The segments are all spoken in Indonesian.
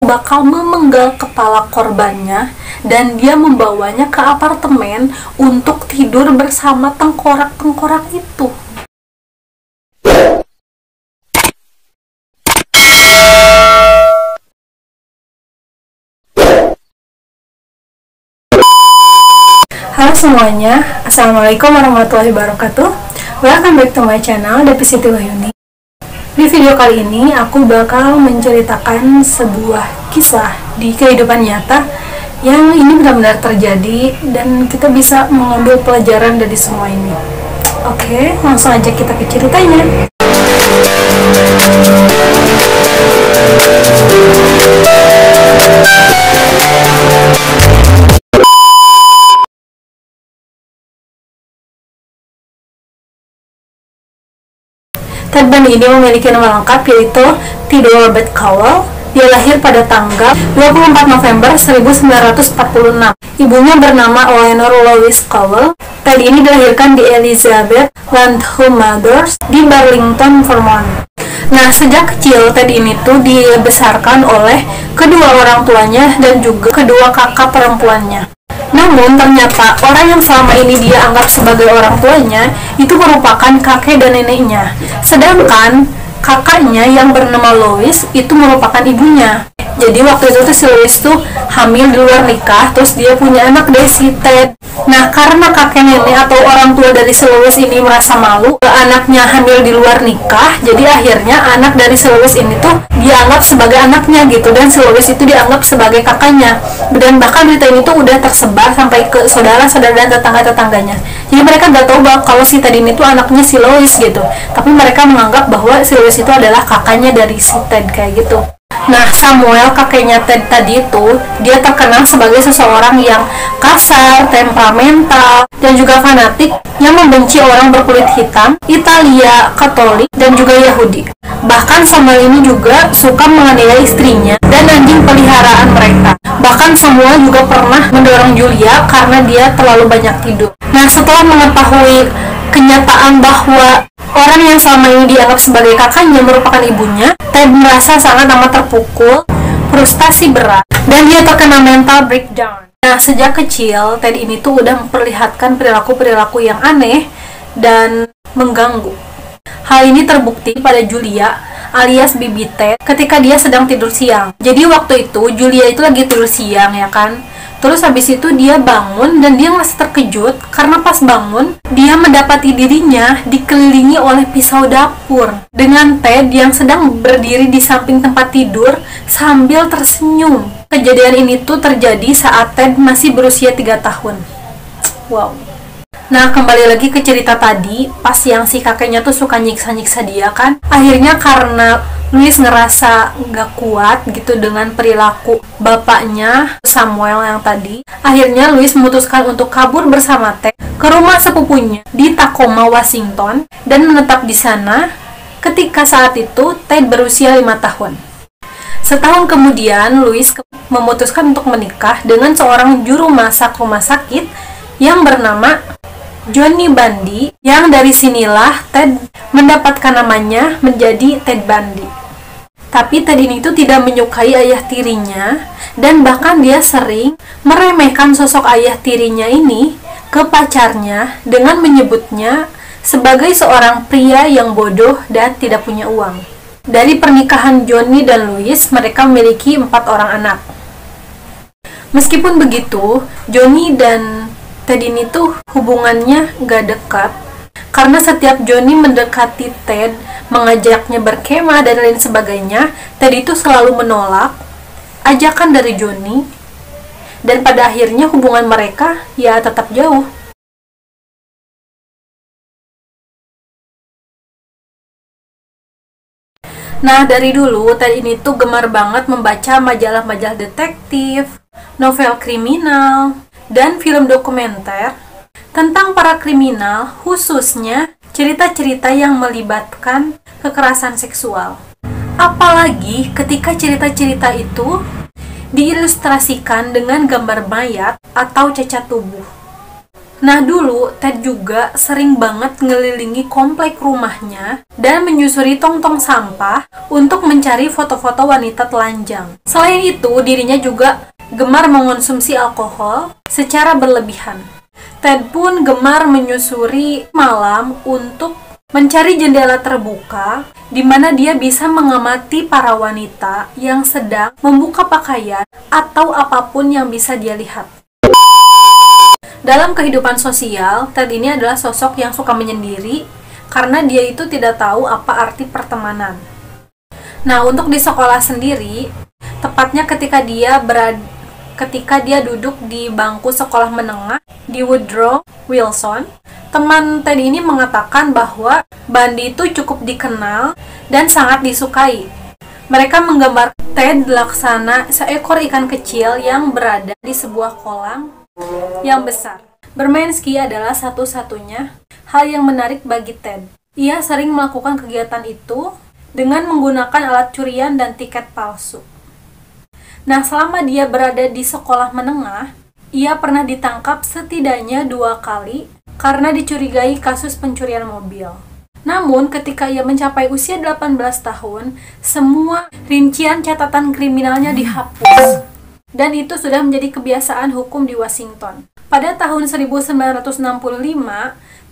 bakal memenggal kepala korbannya dan dia membawanya ke apartemen untuk tidur bersama tengkorak-tengkorak itu. Halo semuanya, Assalamualaikum warahmatullahi wabarakatuh. Welcome back to my channel, Devi Siti Wahyuni. Di video kali ini, aku bakal menceritakan sebuah kisah di kehidupan nyata yang ini benar-benar terjadi dan kita bisa mengambil pelajaran dari semua ini. Oke, langsung aja kita ke ceritanya. Ted Bundy ini memiliki nama lengkap yaitu Theodore Robert Cowell. Dia lahir pada tanggal 24 November 1946. Ibunya bernama Eleanor Louise Cowell. Ted ini dilahirkan di Elizabeth Landham Mothers di Burlington, Vermont. Nah, sejak kecil Ted ini tuh dibesarkan oleh kedua orang tuanya dan juga kedua kakak perempuannya. Namun ternyata orang yang selama ini dia anggap sebagai orang tuanya itu merupakan kakek dan neneknya. Sedangkan kakaknya yang bernama Louis itu merupakan ibunya. Jadi waktu itu tuh si Louis tuh hamil di luar nikah, terus dia punya anak dari si Ted. Nah, karena kakek nenek atau orang tua dari si Louis ini merasa malu anaknya hamil di luar nikah, jadi akhirnya anak dari si Louis ini tuh dianggap sebagai anaknya gitu, dan si Louis itu dianggap sebagai kakaknya. Dan bahkan berita ini tuh udah tersebar sampai ke saudara-saudara dan tetangga-tetangganya. Jadi mereka nggak tahu bahwa kalau si Ted ini tuh anaknya si Louis gitu, tapi mereka menganggap bahwa si Louis itu adalah kakaknya dari si Ted kayak gitu. Nah, Samuel, kakeknya Ted tadi itu, dia terkenal sebagai seseorang yang kasar, temperamental, dan juga fanatik yang membenci orang berkulit hitam, Italia, Katolik, dan juga Yahudi. Bahkan Samuel ini juga suka menganiaya istrinya dan anjing peliharaan mereka. Bahkan Samuel juga pernah mendorong Julia karena dia terlalu banyak tidur. Nah, setelah mengetahui kenyataan bahwa orang yang selama ini dianggap sebagai kakaknya merupakan ibunya, Ted merasa sangat amat terpukul, frustasi berat, dan dia terkena mental breakdown. Nah, sejak kecil, Ted ini tuh udah memperlihatkan perilaku-perilaku yang aneh dan mengganggu. Hal ini terbukti pada Julia, alias Bibi Ted, ketika dia sedang tidur siang. Jadi waktu itu, Julia itu lagi tidur siang, ya kan? Terus habis itu dia bangun dan dia merasa terkejut karena pas bangun dia mendapati dirinya dikelilingi oleh pisau dapur dengan Ted yang sedang berdiri di samping tempat tidur sambil tersenyum. Kejadian ini tuh terjadi saat Ted masih berusia 3 tahun. Wow. Nah, kembali lagi ke cerita tadi, pas yang si kakeknya tuh suka nyiksa-nyiksa dia kan. Akhirnya karena Louis ngerasa nggak kuat gitu dengan perilaku bapaknya Samuel yang tadi, akhirnya Louis memutuskan untuk kabur bersama Ted ke rumah sepupunya di Tacoma, Washington, dan menetap di sana ketika saat itu Ted berusia 5 tahun. Setahun kemudian, Louis memutuskan untuk menikah dengan seorang juru masak rumah sakit yang bernama Johnny Bundy, yang dari sinilah Ted mendapatkan namanya menjadi Ted Bundy. Tapi Ted ini tuh tidak menyukai ayah tirinya, dan bahkan dia sering meremehkan sosok ayah tirinya ini ke pacarnya dengan menyebutnya sebagai seorang pria yang bodoh dan tidak punya uang. Dari pernikahan Johnny dan Louis, mereka memiliki 4 orang anak. Meskipun begitu, Johnny dan Ted ini tuh hubungannya gak dekat, karena setiap Johnny mendekati Ted, mengajaknya berkemah dan lain sebagainya, Ted itu selalu menolak ajakan dari Johnny, dan pada akhirnya hubungan mereka ya tetap jauh. Nah, dari dulu Ted ini tuh gemar banget membaca majalah-majalah detektif, novel kriminal, dan film dokumenter tentang para kriminal, khususnya cerita-cerita yang melibatkan kekerasan seksual. Apalagi ketika cerita-cerita itu diilustrasikan dengan gambar mayat atau cacat tubuh. Nah dulu, Ted juga sering banget ngelilingi komplek rumahnya dan menyusuri tong-tong sampah untuk mencari foto-foto wanita telanjang. Selain itu, dirinya juga gemar mengonsumsi alkohol secara berlebihan. Ted pun gemar menyusuri malam untuk mencari jendela terbuka di mana dia bisa mengamati para wanita yang sedang membuka pakaian atau apapun yang bisa dia lihat. Dalam kehidupan sosial, Ted ini adalah sosok yang suka menyendiri karena dia itu tidak tahu apa arti pertemanan. Nah, untuk di sekolah sendiri, tepatnya ketika dia duduk di bangku sekolah menengah di Woodrow Wilson, teman Ted ini mengatakan bahwa Bundy itu cukup dikenal dan sangat disukai. Mereka menggambar Ted laksana seekor ikan kecil yang berada di sebuah kolam yang besar. Bermain ski adalah satu-satunya hal yang menarik bagi Ted. Ia sering melakukan kegiatan itu dengan menggunakan alat curian dan tiket palsu. Nah, selama dia berada di sekolah menengah, ia pernah ditangkap setidaknya 2 kali karena dicurigai kasus pencurian mobil. Namun, ketika ia mencapai usia 18 tahun, semua rincian catatan kriminalnya dihapus. Dan itu sudah menjadi kebiasaan hukum di Washington. Pada tahun 1965,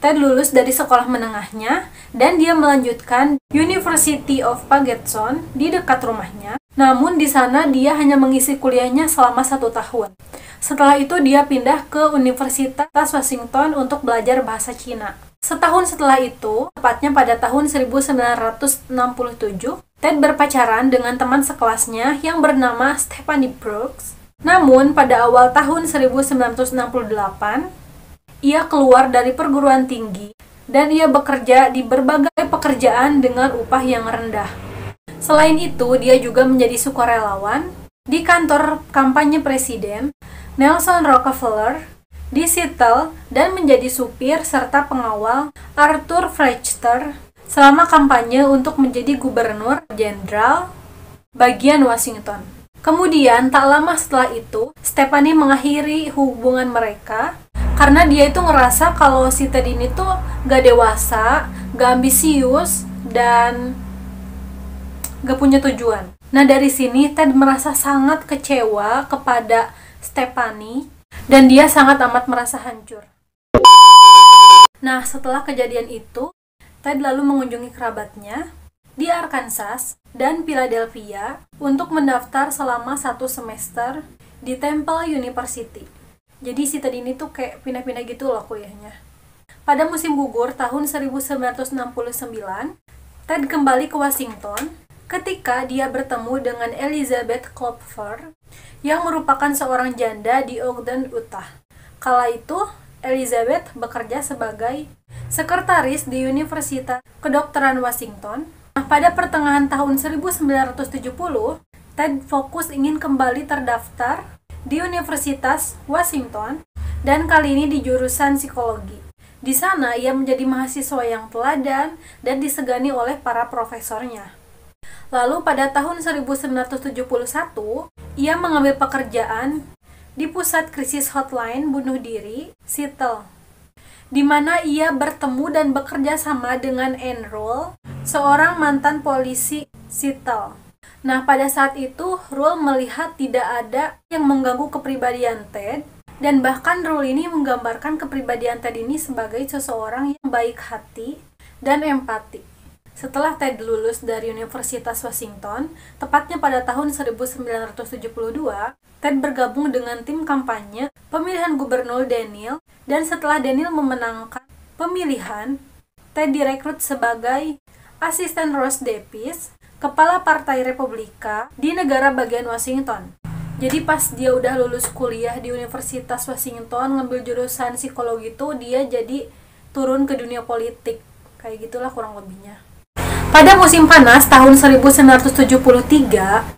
Ted lulus dari sekolah menengahnya dan dia melanjutkan University of Pagetson di dekat rumahnya. Namun di sana dia hanya mengisi kuliahnya selama 1 tahun. Setelah itu dia pindah ke Universitas Washington untuk belajar bahasa Cina. Setahun setelah itu, tepatnya pada tahun 1967, Ted berpacaran dengan teman sekelasnya yang bernama Stephanie Brooks. Namun, pada awal tahun 1968, ia keluar dari perguruan tinggi dan ia bekerja di berbagai pekerjaan dengan upah yang rendah. Selain itu, dia juga menjadi sukarelawan di kantor kampanye Presiden Nelson Rockefeller di Seattle dan menjadi supir serta pengawal Arthur Fletcher selama kampanye untuk menjadi gubernur jenderal bagian Washington. Kemudian, tak lama setelah itu, Stephanie mengakhiri hubungan mereka karena dia itu ngerasa kalau si Ted ini tuh gak dewasa, gak ambisius, dan gak punya tujuan. Nah, dari sini Ted merasa sangat kecewa kepada Stephanie dan dia sangat amat merasa hancur. Nah, setelah kejadian itu, Ted lalu mengunjungi kerabatnya di Arkansas dan Philadelphia untuk mendaftar selama 1 semester di Temple University. Jadi si Ted ini tuh kayak pindah-pindah gitu loh kuliahnya. Pada musim gugur tahun 1969, Ted kembali ke Washington ketika dia bertemu dengan Elizabeth Klopfer yang merupakan seorang janda di Ogden, Utah. Kala itu, Elizabeth bekerja sebagai sekretaris di Universitas Kedokteran Washington. Pada pertengahan tahun 1970, Ted fokus ingin kembali terdaftar di Universitas Washington dan kali ini di jurusan psikologi. Di sana ia menjadi mahasiswa yang teladan dan disegani oleh para profesornya. Lalu pada tahun 1971, ia mengambil pekerjaan di pusat krisis hotline bunuh diri Seattle, di mana ia bertemu dan bekerja sama dengan Ann Rule, seorang mantan polisi Seattle. Nah, pada saat itu, Rule melihat tidak ada yang mengganggu kepribadian Ted, dan bahkan Rule ini menggambarkan kepribadian Ted ini sebagai seseorang yang baik hati dan empati. Setelah Ted lulus dari Universitas Washington, tepatnya pada tahun 1972, Ted bergabung dengan tim kampanye pemilihan gubernur Daniel, dan setelah Daniel memenangkan pemilihan, Ted direkrut sebagai asisten Ross Davis, kepala Partai Republika di negara bagian Washington. Jadi pas dia udah lulus kuliah di Universitas Washington ngambil jurusan psikologi itu, dia jadi turun ke dunia politik. Kayak gitulah kurang lebihnya. Pada musim panas tahun 1973,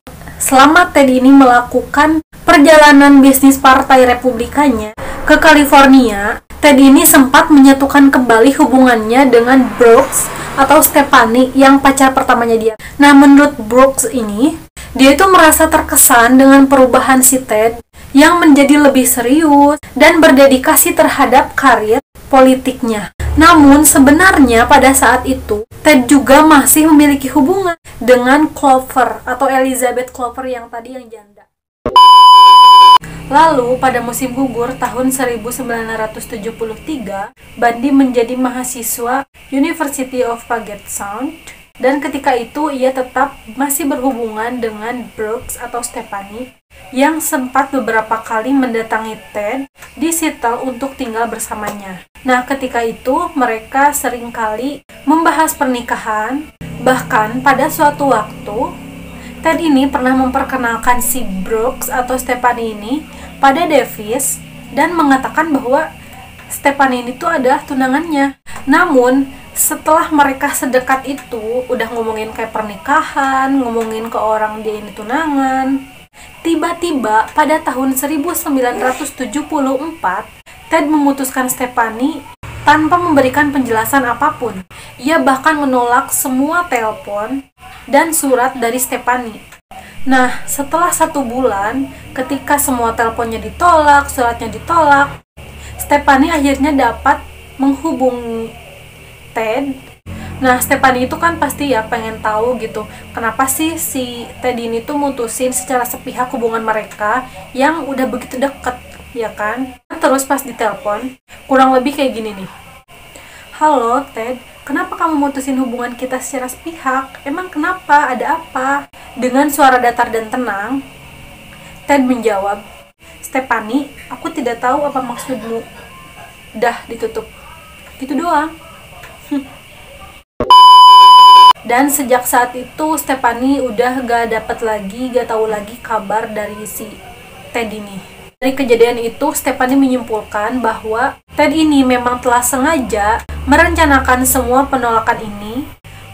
selama Ted ini melakukan perjalanan bisnis Partai Republikanya ke California, Ted ini sempat menyatukan kembali hubungannya dengan Brooks atau Stephanie yang pacar pertamanya dia. Nah, menurut Brooks ini, dia itu merasa terkesan dengan perubahan si Ted yang menjadi lebih serius dan berdedikasi terhadap karir politiknya. Namun sebenarnya pada saat itu Ted juga masih memiliki hubungan dengan Clover atau Elizabeth Clover yang tadi yang janda. Lalu pada musim gugur tahun 1973, Bundy menjadi mahasiswa University of Puget Sound, dan ketika itu ia tetap masih berhubungan dengan Brooks atau Stephanie yang sempat beberapa kali mendatangi Ted di Seattle untuk tinggal bersamanya. Nah, ketika itu mereka seringkali membahas pernikahan, bahkan pada suatu waktu Ted ini pernah memperkenalkan si Brooks atau Stephanie ini pada Davis dan mengatakan bahwa Stephanie ini tuh adalah tunangannya. Namun setelah mereka sedekat itu, udah ngomongin kayak pernikahan, ngomongin ke orang dia ini tunangan, tiba-tiba pada tahun 1974, Ted memutuskan Stephanie tanpa memberikan penjelasan apapun. Ia bahkan menolak semua telepon dan surat dari Stephanie. Nah, setelah 1 bulan, ketika semua teleponnya ditolak, suratnya ditolak, Stephanie akhirnya dapat menghubungi Ted. Nah, Stephanie itu kan pasti ya pengen tahu gitu, kenapa sih si Ted ini tuh mutusin secara sepihak hubungan mereka yang udah begitu deket, ya kan? Terus pas ditelepon, kurang lebih kayak gini nih. Halo Ted, kenapa kamu mutusin hubungan kita secara sepihak? Emang kenapa? Ada apa? Dengan suara datar dan tenang, Ted menjawab, Stephanie, aku tidak tahu apa maksudmu. Dah, ditutup. Gitu doang. Dan sejak saat itu Stephanie udah gak tahu lagi kabar dari si Ted ini. Dari kejadian itu, Stephanie menyimpulkan bahwa Ted ini memang telah sengaja merencanakan semua penolakan ini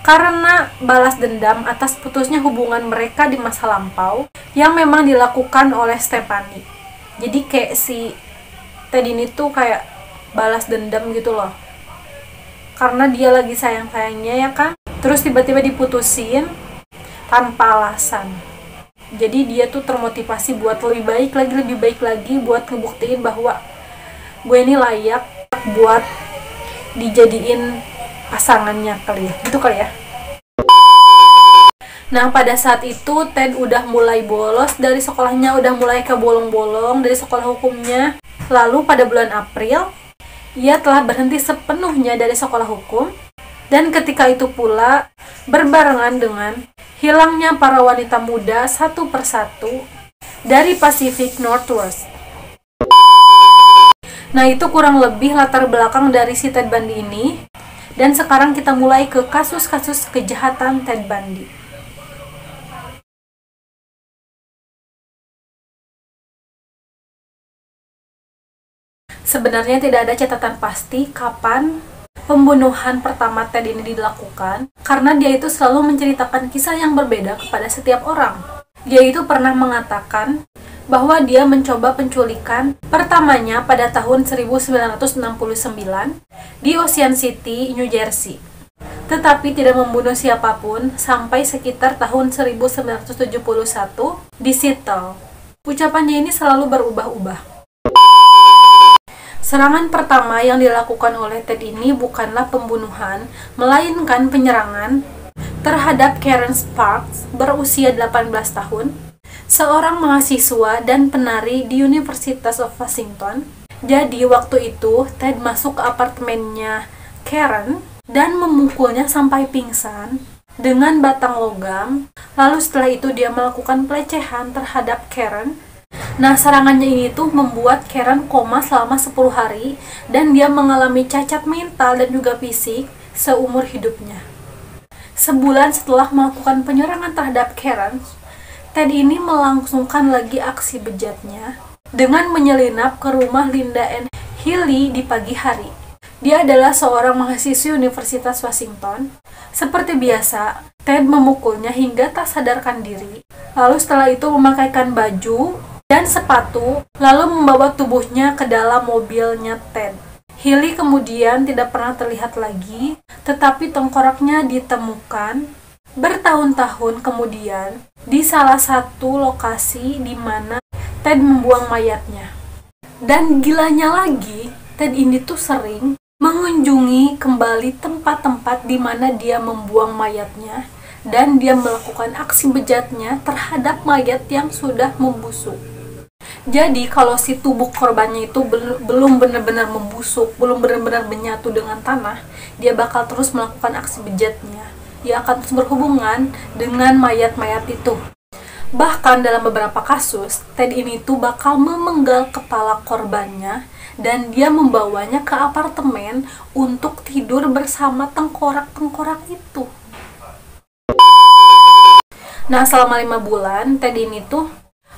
karena balas dendam atas putusnya hubungan mereka di masa lampau yang memang dilakukan oleh Stephanie. Jadi kayak si Ted ini tuh kayak balas dendam gitu loh. Karena dia lagi sayang-sayangnya ya kan. Terus tiba-tiba diputusin tanpa alasan. Jadi dia tuh termotivasi buat lebih baik lagi buat ngebuktiin bahwa gue ini layak buat dijadiin pasangannya kali ya. Gitu kali ya. Nah, pada saat itu Ted udah mulai bolos dari sekolahnya, udah mulai ke bolong-bolong dari sekolah hukumnya. Lalu pada bulan April, ia telah berhenti sepenuhnya dari sekolah hukum. Dan ketika itu pula berbarengan dengan hilangnya para wanita muda satu persatu dari Pacific Northwest. Nah, itu kurang lebih latar belakang dari si Ted Bundy ini. Dan sekarang kita mulai ke kasus-kasus kejahatan Ted Bundy. Sebenarnya tidak ada catatan pasti kapan pembunuhan pertama Ted ini dilakukan, karena dia itu selalu menceritakan kisah yang berbeda kepada setiap orang. Dia itu pernah mengatakan bahwa dia mencoba penculikan pertamanya pada tahun 1969 di Ocean City, New Jersey. Tetapi tidak membunuh siapapun sampai sekitar tahun 1971 di Seattle. Ucapannya ini selalu berubah-ubah. Serangan pertama yang dilakukan oleh Ted ini bukanlah pembunuhan, melainkan penyerangan terhadap Karen Sparks berusia 18 tahun, seorang mahasiswa dan penari di University of Washington. Jadi waktu itu Ted masuk ke apartemennya Karen dan memukulnya sampai pingsan dengan batang logam. Lalu setelah itu dia melakukan pelecehan terhadap Karen. Nah, serangannya ini tuh membuat Karen koma selama 10 hari dan dia mengalami cacat mental dan juga fisik seumur hidupnya. Sebulan setelah melakukan penyerangan terhadap Karen, Ted ini melangsungkan lagi aksi bejatnya dengan menyelinap ke rumah Linda Ann Healy di pagi hari. Dia adalah seorang mahasiswi Universitas Washington. Seperti biasa, Ted memukulnya hingga tak sadarkan diri. Lalu setelah itu memakaikan baju dan sepatu, lalu membawa tubuhnya ke dalam mobilnya Ted. Healy kemudian tidak pernah terlihat lagi, tetapi tengkoraknya ditemukan bertahun-tahun kemudian di salah satu lokasi di mana Ted membuang mayatnya. Dan gilanya lagi, Ted ini tuh sering mengunjungi kembali tempat-tempat di mana dia membuang mayatnya, dan dia melakukan aksi bejatnya terhadap mayat yang sudah membusuk. Jadi kalau si tubuh korbannya itu belum benar-benar membusuk, belum benar-benar menyatu dengan tanah, dia bakal terus melakukan aksi bejatnya. Dia akan terus berhubungan dengan mayat-mayat itu. Bahkan dalam beberapa kasus, Ted ini tuh bakal memenggal kepala korbannya dan dia membawanya ke apartemen untuk tidur bersama tengkorak-tengkorak itu. Nah, selama 5 bulan, Ted ini tuh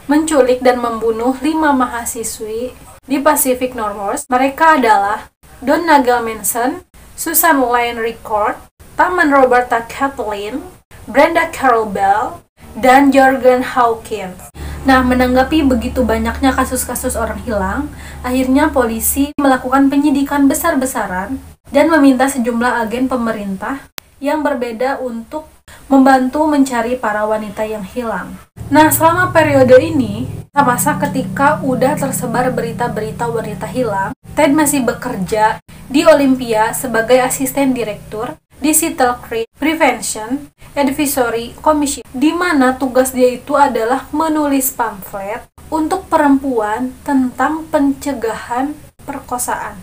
menculik dan membunuh 5 mahasiswi di Pacific Northwest. Mereka adalah Don Nagel Manson, Susan Lane Ricord, Taman Roberta Kathleen, Brenda Carol Bell, dan Jorgen Hawkins. Nah, menanggapi begitu banyaknya kasus-kasus orang hilang, akhirnya polisi melakukan penyidikan besar-besaran dan meminta sejumlah agen pemerintah yang berbeda untuk membantu mencari para wanita yang hilang. Nah, selama periode ini, masa ketika udah tersebar berita-berita wanita hilang, Ted masih bekerja di Olympia sebagai asisten direktur di Seattle Creek Prevention Advisory Commission, di mana tugas dia itu adalah menulis pamflet untuk perempuan tentang pencegahan perkosaan.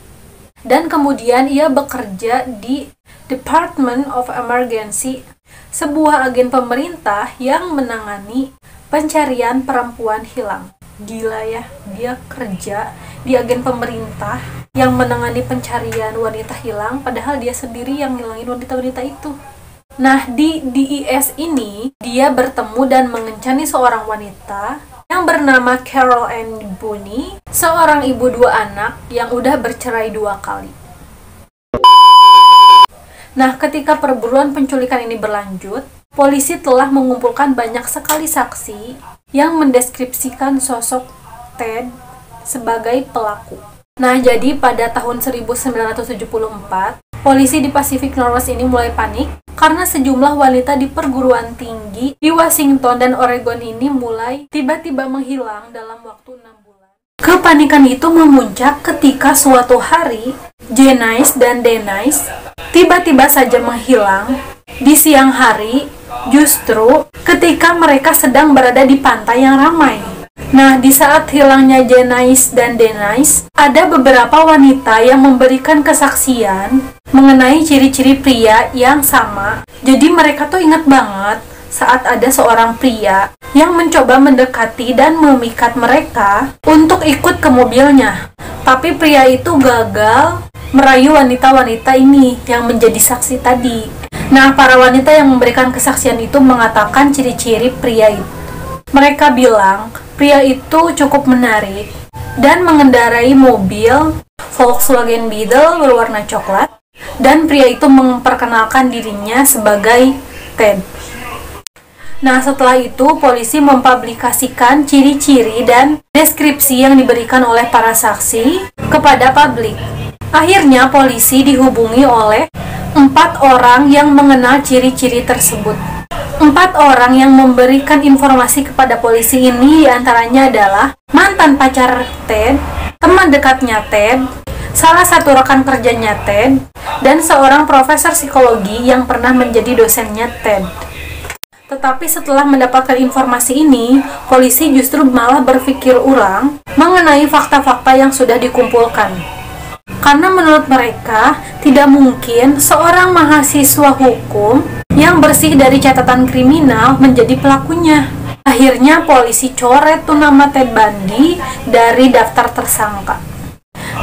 Dan kemudian ia bekerja di Department of Emergency, sebuah agen pemerintah yang menangani pencarian perempuan hilang. Gila ya, dia kerja di agen pemerintah yang menangani pencarian wanita hilang, padahal dia sendiri yang ngilangin wanita-wanita itu. Nah, di DES ini, dia bertemu dan mengencani seorang wanita yang bernama Carol Ann Boone, seorang ibu 2 anak yang udah bercerai 2 kali. Nah, ketika perburuan penculikan ini berlanjut, polisi telah mengumpulkan banyak sekali saksi yang mendeskripsikan sosok Ted sebagai pelaku. Nah, jadi pada tahun 1974, polisi di Pacific Northwest ini mulai panik karena sejumlah wanita di perguruan tinggi di Washington dan Oregon ini mulai tiba-tiba menghilang dalam waktu 6 bulan. Kepanikan itu memuncak ketika suatu hari, Janice dan Denise tiba-tiba saja menghilang di siang hari, justru ketika mereka sedang berada di pantai yang ramai. Nah, di saat hilangnya Janice dan Denise, ada beberapa wanita yang memberikan kesaksian mengenai ciri-ciri pria yang sama. Jadi mereka tuh ingat banget saat ada seorang pria yang mencoba mendekati dan memikat mereka untuk ikut ke mobilnya. Tapi pria itu gagal merayu wanita-wanita ini yang menjadi saksi tadi. Nah, para wanita yang memberikan kesaksian itu mengatakan ciri-ciri pria itu. Mereka bilang, pria itu cukup menarik dan mengendarai mobil Volkswagen Beetle berwarna coklat, dan pria itu memperkenalkan dirinya sebagai Ted. Nah, setelah itu polisi mempublikasikan ciri-ciri dan deskripsi yang diberikan oleh para saksi kepada publik. Akhirnya polisi dihubungi oleh 4 orang yang mengenal ciri-ciri tersebut. 4 orang yang memberikan informasi kepada polisi ini diantaranya adalah mantan pacar Ted, teman dekatnya Ted, salah satu rekan kerjanya Ted, dan seorang profesor psikologi yang pernah menjadi dosennya Ted. Tetapi setelah mendapatkan informasi ini, polisi justru malah berpikir ulang mengenai fakta-fakta yang sudah dikumpulkan. Karena menurut mereka, tidak mungkin seorang mahasiswa hukum yang bersih dari catatan kriminal menjadi pelakunya. Akhirnya polisi coret tuh nama Ted Bundy dari daftar tersangka.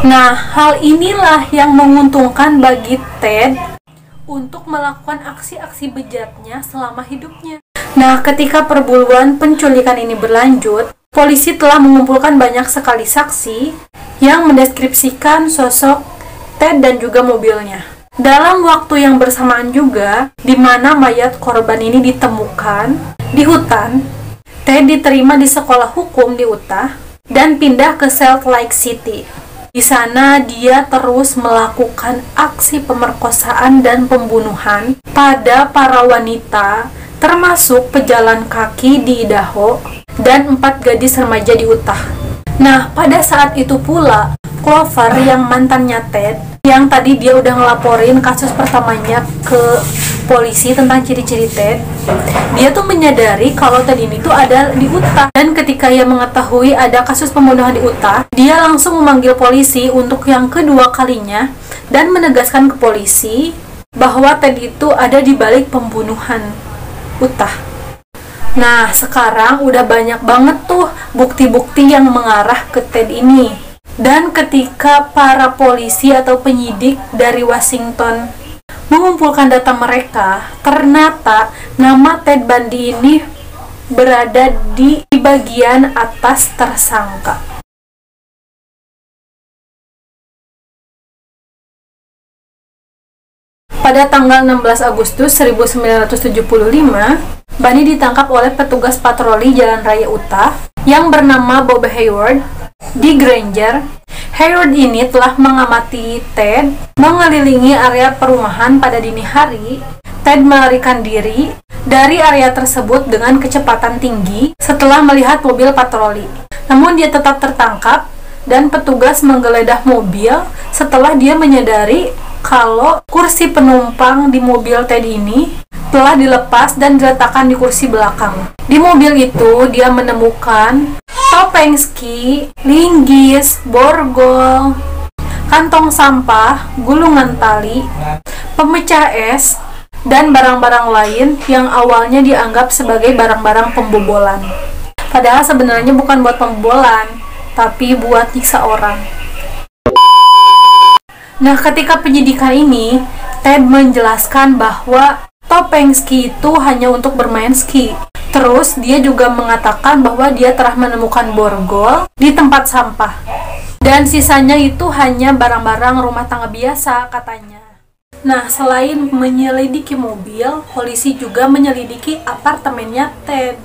Nah, hal inilah yang menguntungkan bagi Ted untuk melakukan aksi-aksi bejatnya selama hidupnya. Nah, ketika perburuan penculikan ini berlanjut, polisi telah mengumpulkan banyak sekali saksi yang mendeskripsikan sosok Ted dan juga mobilnya. Dalam waktu yang bersamaan juga, di mana mayat korban ini ditemukan di hutan, Ted diterima di sekolah hukum di Utah dan pindah ke Salt Lake City. Di sana dia terus melakukan aksi pemerkosaan dan pembunuhan pada para wanita, termasuk pejalan kaki di Idaho dan 4 gadis remaja di Utah. Nah, pada saat itu pula, Clover yang mantannya Ted, yang tadi dia udah ngelaporin kasus pertamanya ke polisi tentang ciri-ciri Ted, dia tuh menyadari kalau Ted ini tuh ada di Utah. Dan ketika ia mengetahui ada kasus pembunuhan di Utah, dia langsung memanggil polisi untuk yang kedua kalinya dan menegaskan ke polisi bahwa Ted itu ada di balik pembunuhan Utah. Nah, sekarang udah banyak banget tuh bukti-bukti yang mengarah ke Ted ini. Dan ketika para polisi atau penyidik dari Washington mengumpulkan data mereka, ternyata nama Ted Bundy ini berada di bagian atas tersangka. Pada tanggal 16 Agustus 1975, Bundy ditangkap oleh petugas patroli Jalan Raya Utah yang bernama Bob Hayward di Granger. Hayward ini telah mengamati Ted mengelilingi area perumahan pada dini hari. Ted melarikan diri dari area tersebut dengan kecepatan tinggi setelah melihat mobil patroli. Namun dia tetap tertangkap dan petugas menggeledah mobil setelah dia menyadari kalau kursi penumpang di mobil Ted ini telah dilepas dan diletakkan di kursi belakang. Di mobil itu dia menemukan topeng ski, linggis, borgol, kantong sampah, gulungan tali, pemecah es, dan barang-barang lain yang awalnya dianggap sebagai barang-barang pembobolan. Padahal sebenarnya bukan buat pembobolan, tapi buat nyiksa orang. Nah, ketika penyidikan ini, Ted menjelaskan bahwa topeng ski itu hanya untuk bermain ski. Terus dia juga mengatakan bahwa dia telah menemukan borgol di tempat sampah. Dan sisanya itu hanya barang-barang rumah tangga biasa katanya. Nah, selain menyelidiki mobil, polisi juga menyelidiki apartemennya Ted.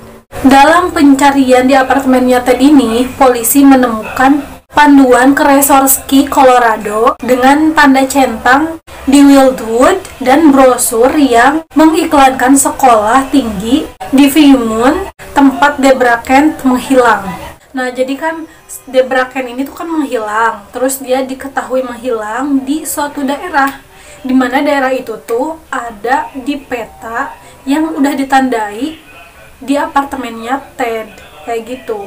Dalam pencarian di apartemennya Ted ini, polisi menemukan panduan ke resort ski Colorado dengan tanda centang di Wildwood dan brosur yang mengiklankan sekolah tinggi di Viewmoon, tempat Debra Kent menghilang. Nah, jadi kan Debra Kent ini tuh kan menghilang, terus dia diketahui menghilang di suatu daerah, di mana daerah itu tuh ada di peta yang udah ditandai di apartemennya Ted, kayak gitu.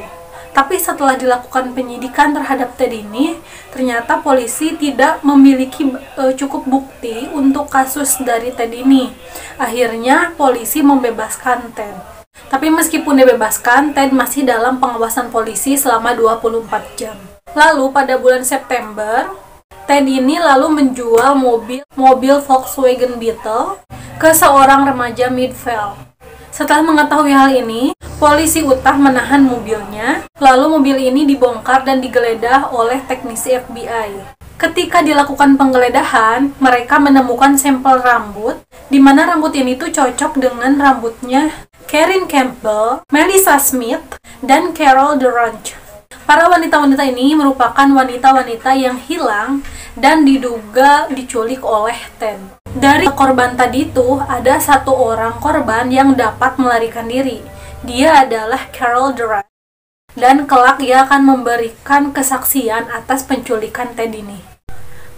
Tapi setelah dilakukan penyidikan terhadap Ted ini, ternyata polisi tidak memiliki cukup bukti untuk kasus dari Ted ini. Akhirnya polisi membebaskan Ted. Tapi meskipun dibebaskan, Ted masih dalam pengawasan polisi selama 24 jam. Lalu pada bulan September, Ted ini lalu menjual mobil Volkswagen Beetle ke seorang remaja Midvale. Setelah mengetahui hal ini, polisi Utah menahan mobilnya, lalu mobil ini dibongkar dan digeledah oleh teknisi FBI. Ketika dilakukan penggeledahan, mereka menemukan sampel rambut, di mana rambut ini tuh cocok dengan rambutnya Karen Campbell, Melissa Smith, dan Carol Durant. Para wanita-wanita ini merupakan wanita-wanita yang hilang dan diduga diculik oleh Ted. Dari korban tadi itu, ada satu orang korban yang dapat melarikan diri. Dia adalah Carol Durant. Dan kelak ia akan memberikan kesaksian atas penculikan Ted ini.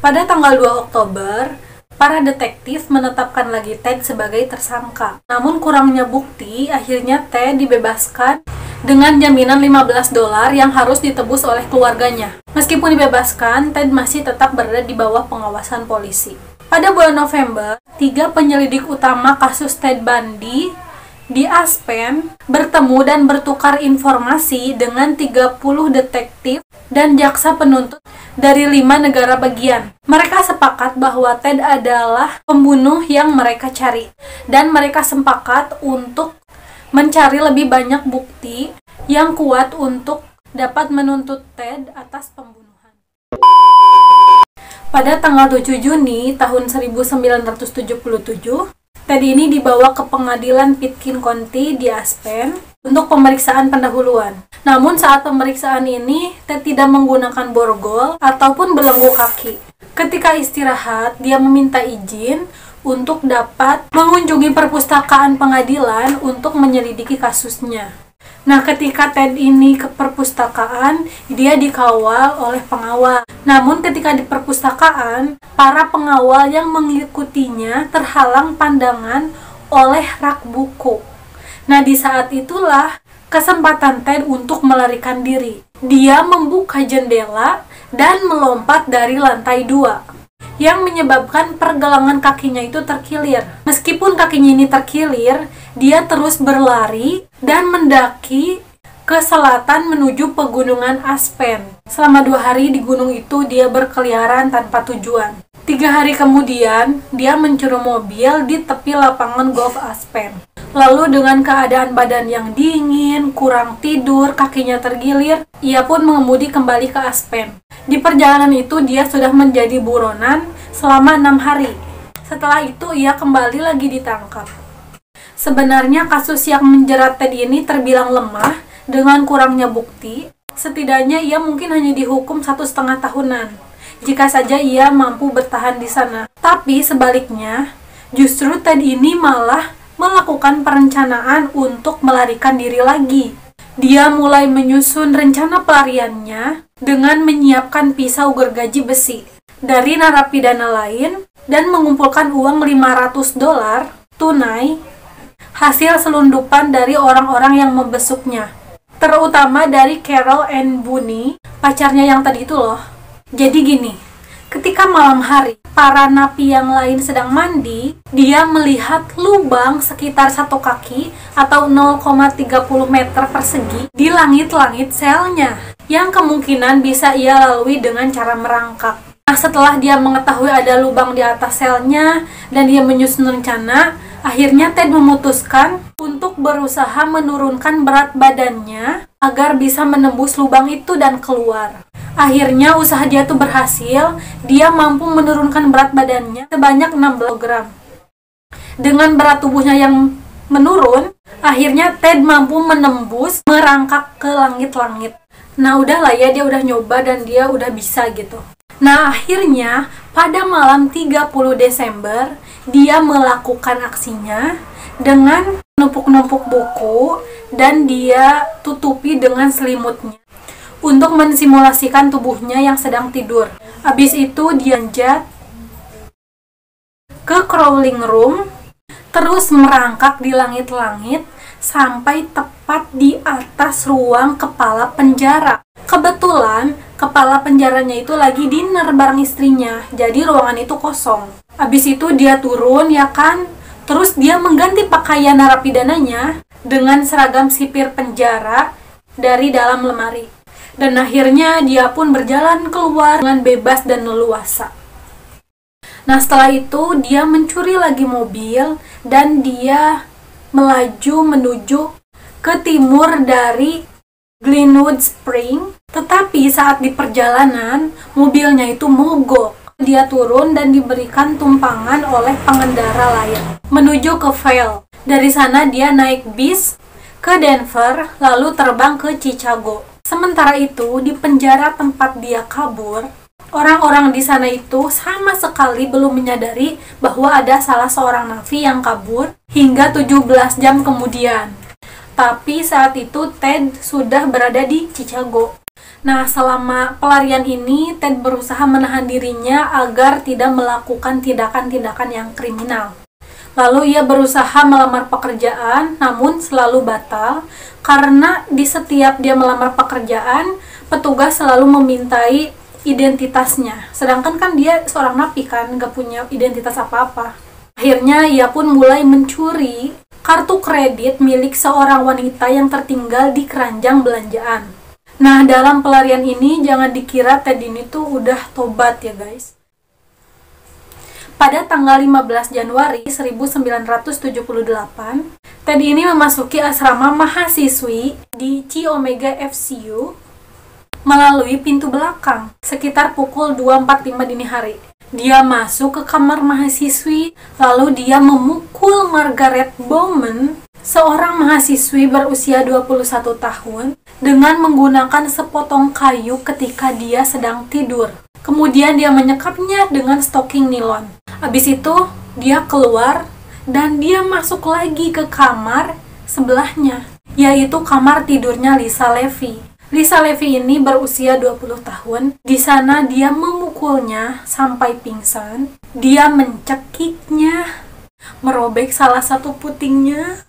Pada tanggal 2 Oktober, para detektif menetapkan lagi Ted sebagai tersangka. Namun kurangnya bukti, akhirnya Ted dibebaskan dengan jaminan $15 yang harus ditebus oleh keluarganya. Meskipun dibebaskan, Ted masih tetap berada di bawah pengawasan polisi. Pada bulan November, 3 penyelidik utama kasus Ted Bundy di Aspen bertemu dan bertukar informasi dengan 30 detektif dan jaksa penuntut dari 5 negara bagian. Mereka sepakat bahwa Ted adalah pembunuh yang mereka cari, dan mereka sepakat untuk mencari lebih banyak bukti yang kuat untuk dapat menuntut Ted atas pembunuhan. Pada tanggal 7 Juni tahun 1977, Ted ini dibawa ke pengadilan Pitkin County di Aspen untuk pemeriksaan pendahuluan. Namun saat pemeriksaan ini, Ted tidak menggunakan borgol ataupun belenggu kaki. Ketika istirahat, dia meminta izin untuk dapat mengunjungi perpustakaan pengadilan untuk menyelidiki kasusnya. Nah, ketika Ted ini ke perpustakaan, dia dikawal oleh pengawal. Namun ketika di perpustakaan, para pengawal yang mengikutinya terhalang pandangan oleh rak buku. Nah, di saat itulah kesempatan Ted untuk melarikan diri. Dia membuka jendela dan melompat dari lantai 2, yang menyebabkan pergelangan kakinya itu terkilir. Meskipun kakinya ini terkilir, dia terus berlari dan mendaki ke selatan menuju pegunungan Aspen. Selama 2 hari di gunung itu dia berkeliaran tanpa tujuan. 3 hari kemudian, dia mencuri mobil di tepi lapangan golf Aspen. Lalu dengan keadaan badan yang dingin, kurang tidur, kakinya tergilir, ia pun mengemudi kembali ke Aspen. Di perjalanan itu dia sudah menjadi buronan selama 6 hari. Setelah itu ia kembali lagi ditangkap. Sebenarnya kasus yang menjerat Ted ini terbilang lemah dengan kurangnya bukti. Setidaknya ia mungkin hanya dihukum 1,5 tahunan jika saja ia mampu bertahan di sana. Tapi sebaliknya, justru Ted ini malah melakukan perencanaan untuk melarikan diri lagi. Dia mulai menyusun rencana pelariannya dengan menyiapkan pisau gergaji besi dari narapidana lain dan mengumpulkan uang $500 tunai hasil selundupan dari orang-orang yang membesuknya, terutama dari Carol Ann Boone, pacarnya yang tadi itu loh. Jadi gini, ketika malam hari para napi yang lain sedang mandi, dia melihat lubang sekitar 1 kaki atau 0,30 meter persegi di langit-langit selnya, yang kemungkinan bisa ia lalui dengan cara merangkak. Nah, setelah dia mengetahui ada lubang di atas selnya dan dia menyusun rencana, akhirnya Ted memutuskan untuk berusaha menurunkan berat badannya agar bisa menembus lubang itu dan keluar. Akhirnya usaha dia tuh berhasil. Dia mampu menurunkan berat badannya sebanyak 16 gram. Dengan berat tubuhnya yang menurun, akhirnya Ted mampu menembus, merangkak ke langit-langit. Nah udahlah ya, dia udah nyoba dan dia udah bisa gitu. Nah akhirnya pada malam 30 Desember dia melakukan aksinya dengan menumpuk-numpuk buku dan dia tutupi dengan selimutnya untuk mensimulasikan tubuhnya yang sedang tidur. Habis itu dia lanjut ke crawling room, terus merangkak di langit-langit sampai tepat di atas ruang kepala penjara. Kebetulan kepala penjaranya itu lagi dinner bareng istrinya, jadi ruangan itu kosong. Habis itu dia turun ya kan, terus dia mengganti pakaian narapidananya dengan seragam sipir penjara dari dalam lemari. Dan akhirnya dia pun berjalan keluar dengan bebas dan leluasa. Nah setelah itu dia mencuri lagi mobil dan dia melaju menuju ke timur dari Glenwood Spring. Tetapi saat di perjalanan mobilnya itu mogok. Dia turun dan diberikan tumpangan oleh pengendara lain menuju ke Vail. Dari sana dia naik bis ke Denver lalu terbang ke Chicago. Sementara itu, di penjara tempat dia kabur, orang-orang di sana itu sama sekali belum menyadari bahwa ada salah seorang napi yang kabur hingga 17 jam kemudian. Tapi saat itu Ted sudah berada di Chicago. Nah, selama pelarian ini, Ted berusaha menahan dirinya agar tidak melakukan tindakan-tindakan yang kriminal. Lalu ia berusaha melamar pekerjaan, namun selalu batal, karena di setiap dia melamar pekerjaan, petugas selalu memintai identitasnya. Sedangkan kan dia seorang napi kan, gak punya identitas apa-apa. Akhirnya ia pun mulai mencuri kartu kredit milik seorang wanita yang tertinggal di keranjang belanjaan. Nah, dalam pelarian ini jangan dikira Ted ini tuh udah tobat ya guys. Pada tanggal 15 Januari 1978, Ted ini memasuki asrama mahasiswi di Chi Omega FCU melalui pintu belakang sekitar pukul 2.45 dini hari. Dia masuk ke kamar mahasiswi, lalu dia memukul Margaret Bowman, seorang mahasiswi berusia 21 tahun, dengan menggunakan sepotong kayu ketika dia sedang tidur. Kemudian dia menyekapnya dengan stoking nilon. Habis itu, dia keluar dan dia masuk lagi ke kamar sebelahnya. yaitu kamar tidurnya Lisa Levy. Lisa Levy ini berusia 20 tahun. Di sana dia memukulnya sampai pingsan. Dia mencekiknya, merobek salah satu putingnya.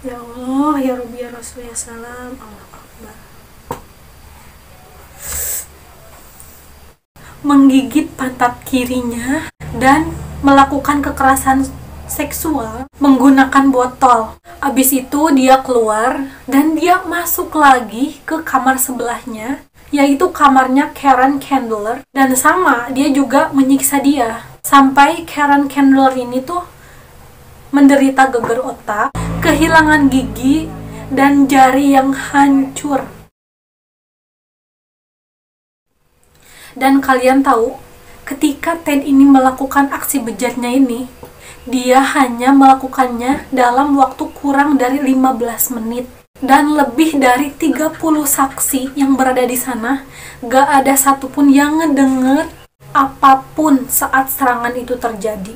Ya Allah, ya Rabbi ya Rasul ya salam, Allah Akbar. Menggigit pantat kirinya dan melakukan kekerasan seksual menggunakan botol. Abis itu dia keluar dan dia masuk lagi ke kamar sebelahnya, yaitu kamarnya Karen Candler, dan sama dia juga menyiksa dia sampai Karen Candler ini tuh menderita geger otak, kehilangan gigi, dan jari yang hancur. Dan kalian tahu, ketika Ted ini melakukan aksi bejatnya ini, dia hanya melakukannya dalam waktu kurang dari 15 menit. Dan lebih dari 30 saksi yang berada di sana, gak ada satupun yang ngedenger apapun saat serangan itu terjadi.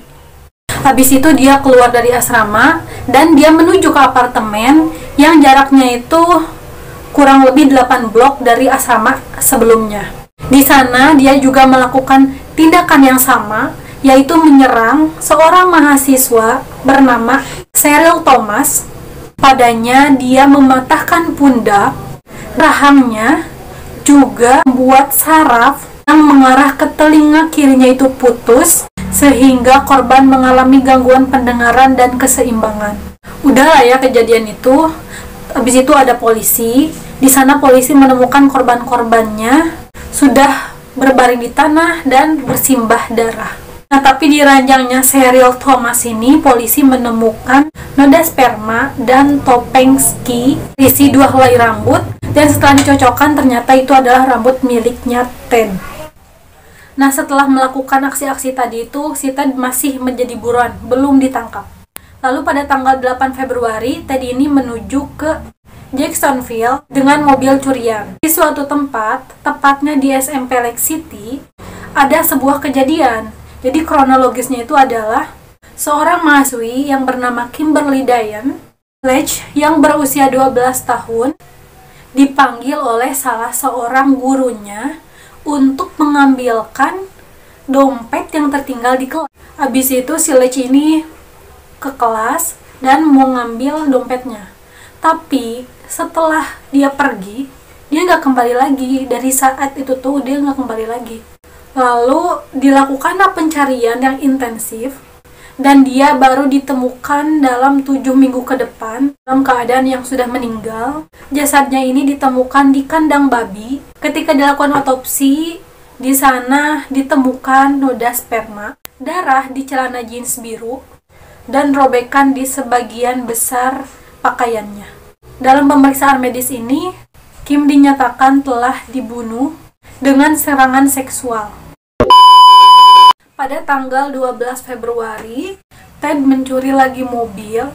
Habis itu dia keluar dari asrama dan dia menuju ke apartemen yang jaraknya itu kurang lebih 8 blok dari asrama sebelumnya. Di sana dia juga melakukan tindakan yang sama, yaitu menyerang seorang mahasiswa bernama Cheryl Thomas. Padanya dia mematahkan pundak, rahangnya, juga membuat saraf yang mengarah ke telinga kirinya itu putus, sehingga korban mengalami gangguan pendengaran dan keseimbangan. Udahlah ya kejadian itu. Habis itu ada polisi. Di sana polisi menemukan korban-korbannya sudah berbaring di tanah dan bersimbah darah. Nah, tapi di ranjangnya Cheryl Thomas ini, polisi menemukan noda sperma dan topeng ski berisi 2 helai rambut, dan setelah dicocokkan ternyata itu adalah rambut miliknya Ted. Nah, setelah melakukan aksi-aksi tadi itu, si Ted masih menjadi buron, belum ditangkap. Lalu pada tanggal 8 Februari, Ted ini menuju ke Jacksonville dengan mobil curian. Di suatu tempat, tepatnya di SMP Lake City, ada sebuah kejadian. Jadi kronologisnya itu adalah seorang mahasiswi yang bernama Kimberly Diane Leach yang berusia 12 tahun dipanggil oleh salah seorang gurunya untuk mengambilkan dompet yang tertinggal di kelas. Habis itu si Leach ini ke kelas dan mau ngambil dompetnya. Tapi setelah dia pergi, dia nggak kembali lagi. Dari saat itu tuh dia nggak kembali lagi. Lalu dilakukanlah pencarian yang intensif dan dia baru ditemukan dalam 7 minggu ke depan dalam keadaan yang sudah meninggal. Jasadnya ini ditemukan di kandang babi. Ketika dilakukan otopsi, di sana ditemukan noda sperma, darah di celana jeans biru, dan robekan di sebagian besar pakaiannya. Dalam pemeriksaan medis ini, Kim dinyatakan telah dibunuh dengan serangan seksual. Pada tanggal 12 Februari, Ted mencuri lagi mobil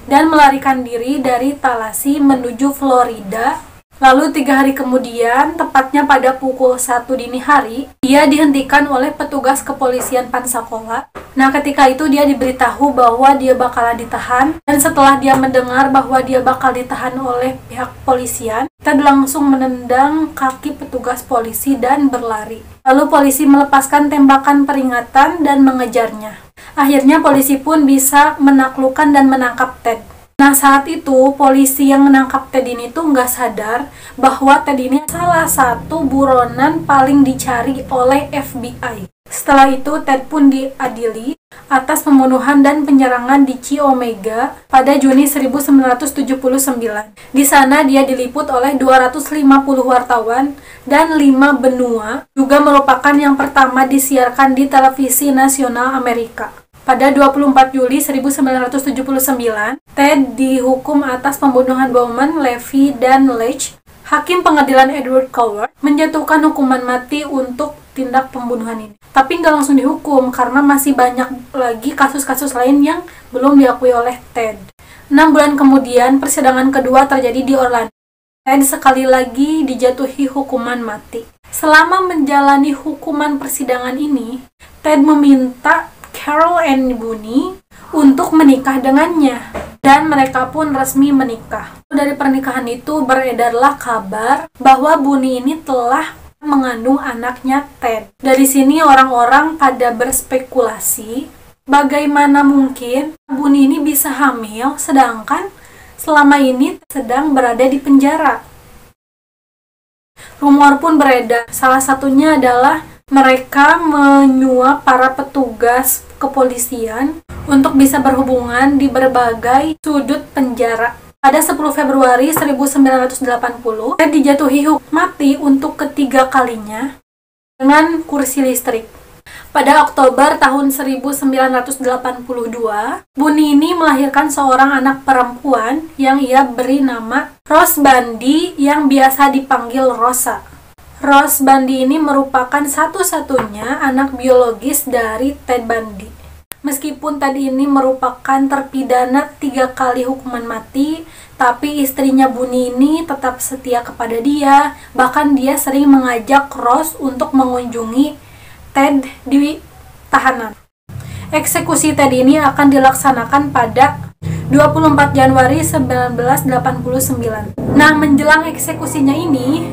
dan melarikan diri dari Tallahassee menuju Florida. Lalu 3 hari kemudian, tepatnya pada pukul 1 dini hari, dia dihentikan oleh petugas kepolisian Pensacola. Nah, ketika itu dia diberitahu bahwa dia bakalan ditahan, dan setelah dia mendengar bahwa dia bakal ditahan oleh pihak polisian, Ted langsung menendang kaki petugas polisi dan berlari. Lalu polisi melepaskan tembakan peringatan dan mengejarnya. Akhirnya polisi pun bisa menaklukkan dan menangkap Ted. Nah, saat itu polisi yang menangkap Ted ini tuh nggak sadar bahwa Ted ini salah satu buronan paling dicari oleh FBI. Setelah itu, Ted pun diadili atas pembunuhan dan penyerangan di Chi Omega pada Juni 1979. Di sana dia diliput oleh 250 wartawan dan 5 benua, juga merupakan yang pertama disiarkan di televisi nasional Amerika. Pada 24 Juli 1979, Ted dihukum atas pembunuhan Bowman, Levy, dan Leach. Hakim pengadilan Edward Coward menjatuhkan hukuman mati untuk tindak pembunuhan ini. Tapi nggak langsung dihukum karena masih banyak lagi kasus-kasus lain yang belum diakui oleh Ted. 6 bulan kemudian, persidangan kedua terjadi di Orlando. Ted sekali lagi dijatuhi hukuman mati. Selama menjalani hukuman persidangan ini, Ted meminta Carol Ann Boone untuk menikah dengannya. dan mereka pun resmi menikah. Dari pernikahan itu beredarlah kabar bahwa Bunny ini telah mengandung anaknya Ted. Dari sini orang-orang pada berspekulasi bagaimana mungkin Bunny ini bisa hamil sedangkan selama ini sedang berada di penjara. Rumor pun beredar, salah satunya adalah mereka menyuap para petugas kepolisian untuk bisa berhubungan di berbagai sudut penjara. Pada 10 Februari 1980, Ted dijatuhi hukuman mati untuk ketiga kalinya dengan kursi listrik. Pada Oktober tahun 1982, Bunny ini melahirkan seorang anak perempuan yang ia beri nama Rose Bundy yang biasa dipanggil Rosa. Rose Bundy ini merupakan satu-satunya anak biologis dari Ted Bundy. Meskipun tadi ini merupakan terpidana 3 kali hukuman mati, tapi istrinya Bunny ini tetap setia kepada dia. Bahkan dia sering mengajak Rose untuk mengunjungi Ted di tahanan. Eksekusi Ted ini akan dilaksanakan pada 24 Januari 1989. Nah, menjelang eksekusinya ini,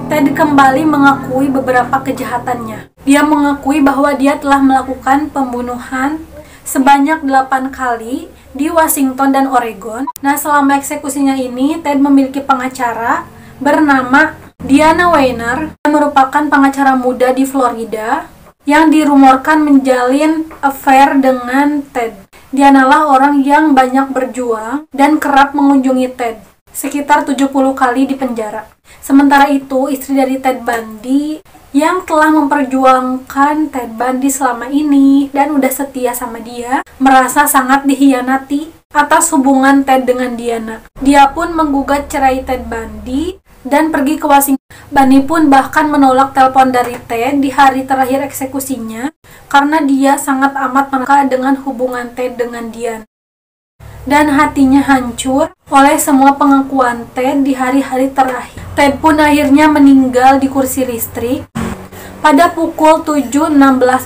Ted kembali mengakui beberapa kejahatannya. Dia mengakui bahwa dia telah melakukan pembunuhan sebanyak 8 kali di Washington dan Oregon. Nah, selama eksekusinya ini, Ted memiliki pengacara bernama Diana Weiner, yang merupakan pengacara muda di Florida, yang dirumorkan menjalin affair dengan Ted. Dianalah orang yang banyak berjuang dan kerap mengunjungi Ted, sekitar 70 kali di penjara. Sementara itu, istri dari Ted Bundy yang telah memperjuangkan Ted Bundy selama ini dan udah setia sama dia, merasa sangat dihianati atas hubungan Ted dengan Diana. Dia pun menggugat cerai Ted Bundy dan pergi ke Washington. Bunny pun bahkan menolak telepon dari Ted di hari terakhir eksekusinya karena dia sangat amat menekan dengan hubungan Ted dengan Diana. Dan hatinya hancur oleh semua pengakuan Ted di hari-hari terakhir. Ted pun akhirnya meninggal di kursi listrik pada pukul 7.16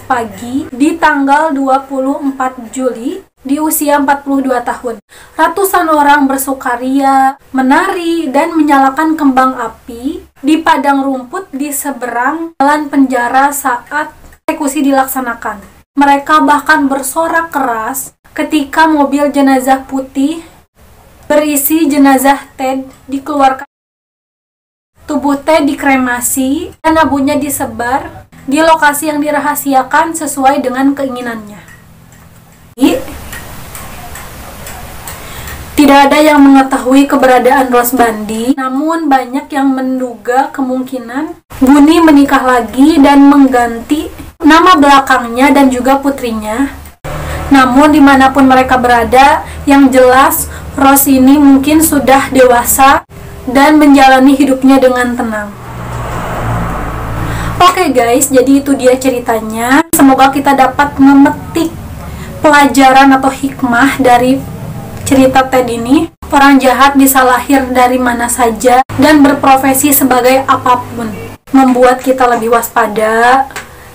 pagi di tanggal 24 Juli di usia 42 tahun. Ratusan orang bersukaria, menari, dan menyalakan kembang api di padang rumput di seberang jalan penjara saat eksekusi dilaksanakan. Mereka bahkan bersorak keras ketika mobil jenazah putih berisi jenazah Ted dikeluarkan. Tubuh Ted dikremasi dan abunya disebar di lokasi yang dirahasiakan sesuai dengan keinginannya. Tidak ada yang mengetahui keberadaan Rose Bundy, namun banyak yang menduga kemungkinan Bunny menikah lagi dan mengganti nama belakangnya dan juga putrinya. Namun dimanapun mereka berada, yang jelas Rose ini mungkin sudah dewasa dan menjalani hidupnya dengan tenang. Oke guys, jadi itu dia ceritanya. Semoga kita dapat memetik pelajaran atau hikmah dari cerita Ted ini. Orang jahat bisa lahir dari mana saja dan berprofesi sebagai apapun. Membuat kita lebih waspada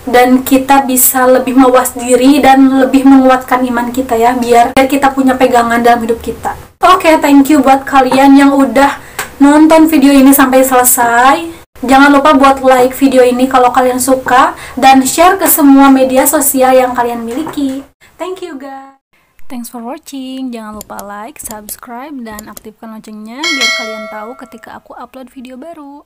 dan kita bisa lebih mawas diri dan lebih menguatkan iman kita ya, biar kita punya pegangan dalam hidup kita. Oke, thank you buat kalian yang udah nonton video ini sampai selesai. Jangan lupa buat like video ini kalau kalian suka dan share ke semua media sosial yang kalian miliki. Thank you guys. Thanks for watching. Jangan lupa like, subscribe, dan aktifkan loncengnya biar kalian tahu ketika aku upload video baru.